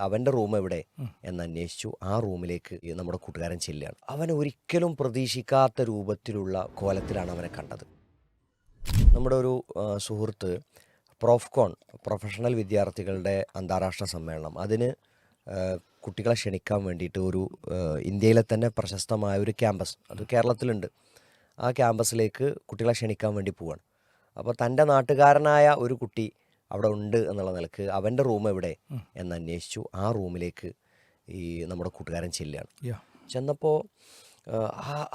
അവൻ്റെ റൂം എവിടെ എന്നന്വേഷിച്ചു. ആ റൂമിലേക്ക് നമ്മുടെ കൂട്ടുകാരൻ ചെല്ലുകയാണ്. അവൻ ഒരിക്കലും പ്രതീക്ഷിക്കാത്ത രൂപത്തിലുള്ള കോലത്തിലാണ് അവനെ കണ്ടത്. നമ്മുടെ ഒരു സുഹൃത്ത് പ്രോഫ്കോൺ, പ്രൊഫഷണൽ വിദ്യാർത്ഥികളുടെ അന്താരാഷ്ട്ര സമ്മേളനം, അതിന് കുട്ടികളെ ക്ഷണിക്കാൻ വേണ്ടിയിട്ട് ഒരു ഇന്ത്യയിലെ തന്നെ പ്രശസ്തമായ ഒരു ക്യാമ്പസ്, അത് കേരളത്തിലുണ്ട്, ആ ക്യാമ്പസിലേക്ക് കുട്ടികളെ ക്ഷണിക്കാൻ വേണ്ടി പോവാണ്. അപ്പോൾ തൻ്റെ നാട്ടുകാരനായ ഒരു കുട്ടി അവിടെ ഉണ്ട് എന്നുള്ള നിലക്ക് അവൻ്റെ റൂം എവിടെ എന്നന്വേഷിച്ചു. ആ റൂമിലേക്ക് നമ്മുടെ കൂട്ടുകാരൻ ചെല്ലുകയാണ്. ചെന്നപ്പോൾ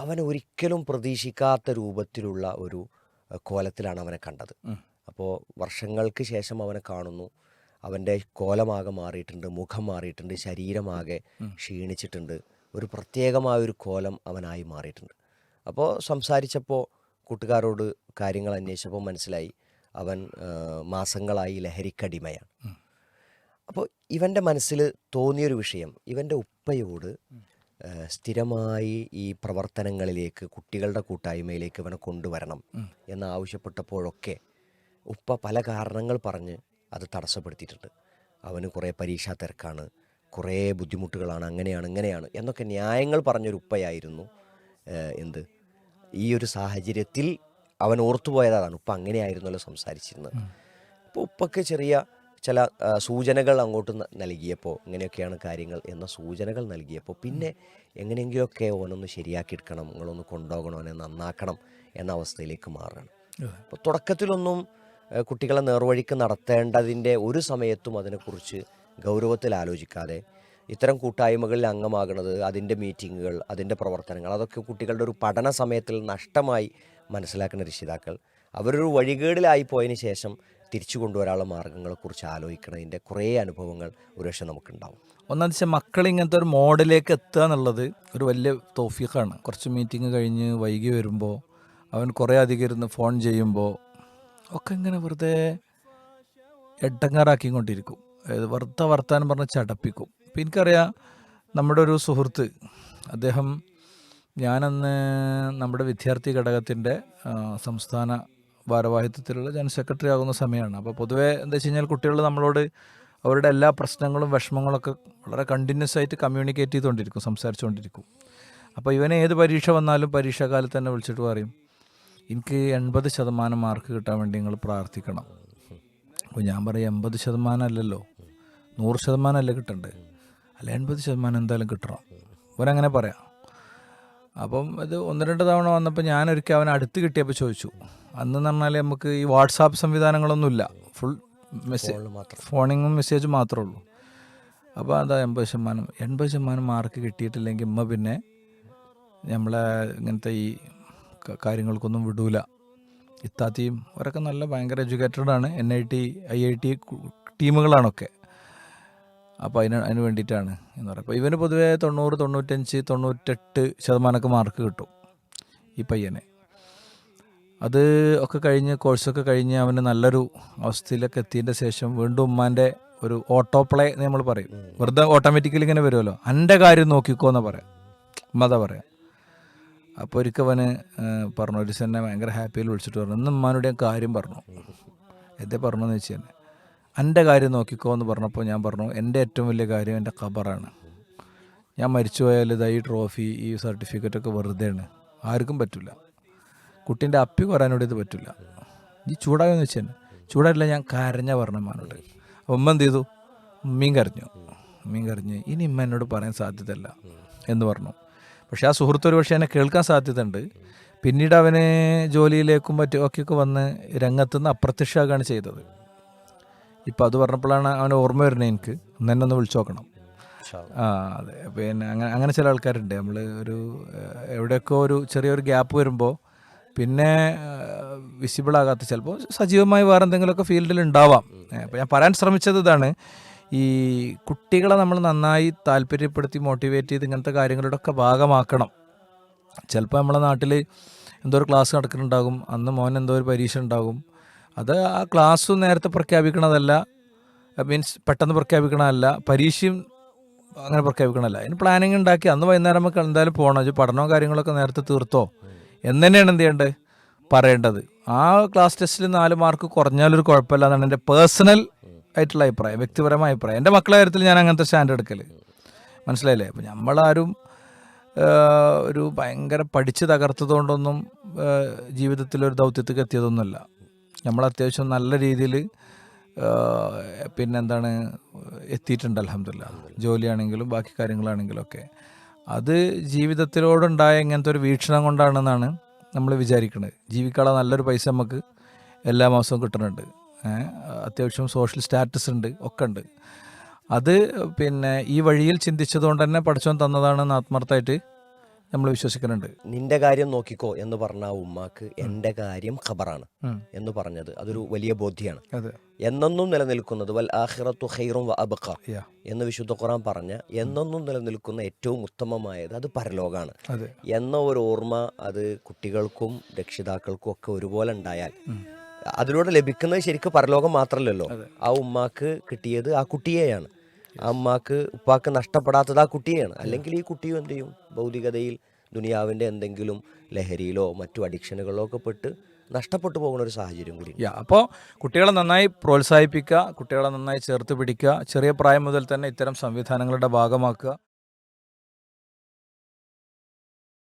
അവൻ ഒരിക്കലും പ്രതീക്ഷിക്കാത്ത രൂപത്തിലുള്ള ഒരു കോലത്തിലാണ് അവനെ കണ്ടത്. അപ്പോൾ വർഷങ്ങൾക്ക് ശേഷം അവനെ കാണുന്നു. അവൻ്റെ കോലമാകെ മാറിയിട്ടുണ്ട്, മുഖം മാറിയിട്ടുണ്ട്, ശരീരമാകെ ക്ഷീണിച്ചിട്ടുണ്ട്, ഒരു പ്രത്യേകമായൊരു കോലം അവനായി മാറിയിട്ടുണ്ട്. അപ്പോൾ സംസാരിച്ചപ്പോൾ കൂട്ടുകാരോട് കാര്യങ്ങൾ അന്വേഷിച്ചപ്പോൾ മനസ്സിലായി അവൻ മാസങ്ങളായി ലഹരിക്കടിമയാണ്. അപ്പോൾ ഇവൻ്റെ മനസ്സിൽ തോന്നിയൊരു വിഷയം, ഇവൻ്റെ ഉപ്പയോട് സ്ഥിരമായി ഈ പ്രവർത്തനങ്ങളിലേക്ക്, കുട്ടികളുടെ കൂട്ടായ്മയിലേക്ക് ഇവനെ കൊണ്ടുവരണം എന്നാവശ്യപ്പെട്ടപ്പോഴൊക്കെ ഉപ്പ പല കാരണങ്ങൾ പറഞ്ഞ് അത് തടസ്സപ്പെടുത്തിയിട്ടുണ്ട്. അവന് കുറേ പരീക്ഷാ തിരക്കാണ്, കുറേ ബുദ്ധിമുട്ടുകളാണ്, അങ്ങനെയാണ് ഇങ്ങനെയാണ് എന്നൊക്കെ ന്യായങ്ങൾ പറഞ്ഞൊരു ഉപ്പയായിരുന്നു ഈ ഒരു സാഹചര്യത്തിൽ അവൻ ഓർത്തുപോയതാണ്. ഉപ്പ അങ്ങനെയായിരുന്നല്ലോ സംസാരിച്ചിരുന്നത്. അപ്പോൾ ഉപ്പക്ക് ചെറിയ ചില സൂചനകൾ അങ്ങോട്ട് നൽകിയപ്പോൾ, ഇങ്ങനെയൊക്കെയാണ് കാര്യങ്ങൾ എന്ന സൂചനകൾ നൽകിയപ്പോൾ പിന്നെ എങ്ങനെയെങ്കിലുമൊക്കെ ഓനൊന്ന് ശരിയാക്കിയെടുക്കണം, നിങ്ങളൊന്ന് കൊണ്ടുപോകണം, ഓനെ നന്നാക്കണം എന്ന അവസ്ഥയിലേക്ക് മാറുകയാണ്. അപ്പോൾ തുടക്കത്തിലൊന്നും കുട്ടികളെ നേർവഴിക്ക് നടത്തേണ്ടതിൻ്റെ ഒരു സമയത്തും അതിനെക്കുറിച്ച് ഗൗരവത്തിൽ ആലോചിക്കാതെ ഇത്തരം കൂട്ടായ്മകളിൽ അംഗമാകുന്നത്, അതിൻ്റെ മീറ്റിങ്ങുകൾ, അതിൻ്റെ പ്രവർത്തനങ്ങൾ, അതൊക്കെ കുട്ടികളുടെ ഒരു പഠന സമയത്തിൽ നഷ്ടമായി മനസ്സിലാക്കുന്ന രക്ഷിതാക്കൾ അവരൊരു വഴികേടിലായി പോയതിന് ശേഷം തിരിച്ചു കൊണ്ടുവരാനുള്ള മാർഗ്ഗങ്ങളെക്കുറിച്ച് ആലോചിക്കുന്നതിൻ്റെ കുറേ അനുഭവങ്ങൾ ഒരുപക്ഷെ നമുക്കുണ്ടാവും. ഒന്നാം വെച്ചാൽ മക്കൾ ഇങ്ങനത്തെ ഒരു മോഡലിലേക്ക് എത്തുക എന്നുള്ളത് ഒരു വലിയ തൗഫീഖാണ്. കുറച്ച് മീറ്റിംഗ് കഴിഞ്ഞ് വൈകി വരുമ്പോൾ അവൻ കുറേ അധികം ഇരുന്ന് ഫോൺ ചെയ്യുമ്പോൾ ഒക്കെ ഇങ്ങനെ വെറുതെ എട്ടങ്ങാറാക്കിക്കൊണ്ടിരിക്കും. വെറുതെ വർത്താനം പറഞ്ഞ് ചടപ്പിക്കും. ഇപ്പം എനിക്കറിയാം, നമ്മുടെ ഒരു സുഹൃത്ത്, അദ്ദേഹം, ഞാനന്ന് നമ്മുടെ വിദ്യാർത്ഥി ഘടകത്തിൻ്റെ സംസ്ഥാന ഭാരവാഹിത്വത്തിലുള്ള ജനറൽ സെക്രട്ടറി ആകുന്ന സമയമാണ്. അപ്പോൾ പൊതുവേ എന്താ വെച്ച് കഴിഞ്ഞാൽ കുട്ടികൾ നമ്മളോട് അവരുടെ എല്ലാ പ്രശ്നങ്ങളും വിഷമങ്ങളൊക്കെ വളരെ കണ്ടിന്യൂസ് ആയിട്ട് കമ്മ്യൂണിക്കേറ്റ് ചെയ്തുകൊണ്ടിരിക്കും, സംസാരിച്ചുകൊണ്ടിരിക്കും. അപ്പോൾ ഇവനെ ഏത് പരീക്ഷ വന്നാലും പരീക്ഷാകാലത്ത് തന്നെ വിളിച്ചിട്ട് പറയും, എനിക്ക് 80% മാർക്ക് കിട്ടാൻ വേണ്ടി നിങ്ങൾ പ്രാർത്ഥിക്കണം. അപ്പോൾ ഞാൻ പറയും, 80% അല്ലല്ലോ, 100% അല്ലേ കിട്ടണ്ടേ, അല്ല 80% എന്തായാലും കിട്ടണം. ഇവനങ്ങനെ പറയാം. അപ്പം ഇത് 1-2 തവണ വന്നപ്പോൾ ഞാനൊരിക്കൽ അവനെ അടുത്ത് കിട്ടിയപ്പോൾ ചോദിച്ചു. അന്നെന്ന് പറഞ്ഞാൽ നമുക്ക് ഈ വാട്സാപ്പ് സംവിധാനങ്ങളൊന്നുമില്ല, ഫുൾ ഫോണിങ്ങും മെസ്സേജും മാത്രമേ ഉള്ളൂ. അപ്പോൾ അതാ 80% മാർക്ക് കിട്ടിയിട്ടില്ലെങ്കിൽ ഉമ്മ പിന്നെ നമ്മളെ ഇങ്ങനത്തെ ഈ കാര്യങ്ങൾക്കൊന്നും വിടൂല. ഇത്താത്തിയും അവരൊക്കെ നല്ല ഭയങ്കര എഡ്യൂക്കേറ്റഡാണ്, NIT IIT ടീമുകളാണൊക്കെ. അപ്പോൾ അതിന് വേണ്ടിയിട്ടാണ് എന്ന് പറയുക. അപ്പോൾ ഇവന് പൊതുവേ 90, 95, 98% മാർക്ക് കിട്ടും ഈ പയ്യനെ. അത് ഒക്കെ കഴിഞ്ഞ്, കോഴ്സൊക്കെ കഴിഞ്ഞ് അവന് നല്ലൊരു അവസ്ഥയിലൊക്കെ എത്തിയതിൻ്റെ ശേഷം വീണ്ടും ഉമ്മാൻ്റെ ഒരു ഓട്ടോ പ്ലേ നമ്മൾ പറയും, വെറുതെ ഓട്ടോമാറ്റിക്കലി ഇങ്ങനെ വരുമല്ലോ, എൻ്റെ കാര്യം നോക്കിക്കോ എന്ന് പറയാം, ഉമ്മതാ പറയാം. അപ്പോൾ ഒരിക്കവന് പറഞ്ഞു, ഒരു ദിവസം എന്നെ ഭയങ്കര ഹാപ്പിയിൽ വിളിച്ചിട്ട് പറഞ്ഞു, ഇന്ന് ഉമ്മാനുടെ കാര്യം പറഞ്ഞു. എന്തേ പറഞ്ഞു എന്ന് വെച്ച് തന്നെ, എൻ്റെ കാര്യം നോക്കിക്കോ എന്ന് പറഞ്ഞപ്പോൾ ഞാൻ പറഞ്ഞു, എൻ്റെ ഏറ്റവും വലിയ കാര്യം എൻ്റെ ഖബറാണ്. ഞാൻ മരിച്ചു പോയാൽ ഇതാ ഈ ട്രോഫി, ഈ സർട്ടിഫിക്കറ്റൊക്കെ വെറുതെയാണ്, ആർക്കും പറ്റില്ല. കുട്ടീൻ്റെ അപ്പി പറയാനോട് ഇത് പറ്റില്ല. ഈ ചൂടായെന്ന് വെച്ച് തന്നെ, ചൂടായില്ല, ഞാൻ കരഞ്ഞ പറഞ്ഞ ഉമ്മാനോട്. അപ്പോൾ ഉമ്മ എന്ത് ചെയ്തു, ഉമ്മയും കരഞ്ഞ് ഇനി ഉമ്മ എന്നോട് പറയാൻ സാധ്യതയല്ല എന്ന് പറഞ്ഞു. പക്ഷേ ആ സുഹൃത്ത് ഒരു പക്ഷേ എന്നെ കേൾക്കാൻ സാധ്യതയുണ്ട്. പിന്നീട് അവന് ജോലിയിലേക്കും മറ്റുമൊക്കെ വന്ന് രംഗത്തുനിന്ന് അപ്രത്യക്ഷമാകുകയാണ് ചെയ്തത്. ഇപ്പം അത് പറഞ്ഞപ്പോഴാണ് അവന് ഓർമ്മ വരുന്നത്, എനിക്ക് എന്നെ ഒന്ന് വിളിച്ചു നോക്കണം. അതെ, പിന്നെ അങ്ങനെ ചില ആൾക്കാരുണ്ട്. നമ്മൾ ഒരു എവിടെയൊക്കെ ഒരു ചെറിയൊരു ഗ്യാപ്പ് വരുമ്പോൾ പിന്നെ വിസിബിളാകാത്ത, ചിലപ്പോൾ സജീവമായി വേറെ എന്തെങ്കിലുമൊക്കെ ഫീൽഡിൽ ഉണ്ടാവാം. അപ്പോൾ ഞാൻ പറയാൻ ശ്രമിച്ചത് ഇതാണ്, ഈ കുട്ടികളെ നമ്മൾ നന്നായി താല്പര്യപ്പെടുത്തി മോട്ടിവേറ്റ് ചെയ്ത് ഇങ്ങനത്തെ കാര്യങ്ങളുടെ ഒക്കെ ഭാഗമാക്കണം. ചിലപ്പോൾ നമ്മളെ നാട്ടിൽ എന്തോ ഒരു ക്ലാസ് നടക്കുന്നുണ്ടാകും, അന്ന് മോൻ എന്തോ ഒരു പരീക്ഷ ഉണ്ടാകും. അത് ആ ക്ലാസ്സും നേരത്തെ പ്രഖ്യാപിക്കണതല്ല, മീൻസ് പെട്ടെന്ന് പ്രഖ്യാപിക്കണമല്ല, പരീക്ഷയും അങ്ങനെ പ്രഖ്യാപിക്കണമല്ല. അതിന് പ്ലാനിങ് ഉണ്ടാക്കി അന്ന് വൈകുന്നേരം നമുക്ക് എന്തായാലും പോകണം, പഠനവും കാര്യങ്ങളൊക്കെ നേരത്തെ തീർത്തോ എന്ന് തന്നെയാണ് എന്ത് ചെയ്യേണ്ടത്, പറയേണ്ടത്. ആ ക്ലാസ് ടെസ്റ്റിൽ 4 മാർക്ക് കുറഞ്ഞാലൊരു കുഴപ്പമില്ല എന്നാണ് എൻ്റെ പേഴ്സണൽ ആയിട്ടുള്ള അഭിപ്രായം, വ്യക്തിപരമായ അഭിപ്രായം. എൻ്റെ മക്കളുടെ കാര്യത്തിൽ ഞാൻ അങ്ങനത്തെ സ്റ്റാൻഡ് എടുക്കൽ, മനസ്സിലായില്ലേ? അപ്പം നമ്മളാരും ഒരു ഭയങ്കര പഠിച്ച് തകർത്തതുകൊണ്ടൊന്നും ജീവിതത്തിലൊരു ദൗത്യത്തേക്ക് എത്തിയതൊന്നുമല്ല. നമ്മൾ അത്യാവശ്യം നല്ല രീതിയിൽ പിന്നെന്താണ് എത്തിയിട്ടുണ്ട് അൽഹംദുലില്ലാ. ജോലിയാണെങ്കിലും ബാക്കി കാര്യങ്ങളാണെങ്കിലും ഒക്കെ അത് ജീവിതത്തിലോടുണ്ടായ ഇങ്ങനത്തെ ഒരു വീക്ഷണം കൊണ്ടാണെന്നാണ് നമ്മൾ വിചാരിക്കുന്നത്. ജീവിക്കാനുള്ള നല്ലൊരു പൈസ നമുക്ക് എല്ലാ മാസവും കിട്ടുന്നുണ്ട്, അത്യാവശ്യം സോഷ്യൽ സ്റ്റാറ്റസ് ഉണ്ട്, ഒക്കെ ഉണ്ട്. അത് പിന്നെ ഈ വഴിയിൽ ചിന്തിച്ചതുകൊണ്ട് തന്നെ പഠിച്ചവൻ തന്നതാണെന്ന് ആത്മാർത്ഥമായിട്ട് നമ്മൾ വിശ്വസിക്കുന്നുണ്ട്. നിന്റെ കാര്യം നോക്കിക്കോ എന്ന് പറഞ്ഞ ആ ഉമ്മാക്ക് എൻ്റെ കാര്യം ഖബറാണ് എന്ന് പറഞ്ഞത് അതൊരു വലിയ ബോധ്യമാണ്. അതെ, എന്നെന്നും നിലനിൽക്കുന്നത് വൽ ആഖിറത്തു ഖൈറും വ അബ്ഖ എന്ന് വിശുദ്ധ ഖുർആൻ പറഞ്ഞ എന്നെന്നും നിലനിൽക്കുന്ന ഏറ്റവും ഉത്തമമായത് അത് പരലോകമാണ് അതെ എന്ന ഒരു ഓർമ്മ അത് കുട്ടികൾക്കും രക്ഷിതാക്കൾക്കും ഒക്കെ ഒരുപോലെ ഉണ്ടായാൽ അതിലൂടെ ലഭിക്കുന്നത് ശരിക്കും പരലോകം മാത്രമല്ലല്ലോ. ആ ഉമ്മാക്ക് കിട്ടിയത് ആ കുട്ടിയെയാണ്. ആ ഉമ്മാക്ക് ഉപ്പാക്ക് നഷ്ടപ്പെടാത്തത് ആ കുട്ടിയെയാണ്. അല്ലെങ്കിൽ ഈ കുട്ടിയും എന്ത് ചെയ്യും? ഭൗതികതയിൽ ദുനിയാവിൻ്റെ എന്തെങ്കിലും ലഹരിയിലോ മറ്റു അഡിക്ഷനുകളിലോ ഒക്കെ പെട്ട് നഷ്ടപ്പെട്ടു പോകുന്ന ഒരു സാഹചര്യം കൂടി. അപ്പോൾ കുട്ടികളെ നന്നായി പ്രോത്സാഹിപ്പിക്കുക, കുട്ടികളെ നന്നായി ചേർത്ത് പിടിക്കുക, ചെറിയ പ്രായം മുതൽ തന്നെ ഇത്തരം സംവിധാനങ്ങളുടെ ഭാഗമാക്കുക.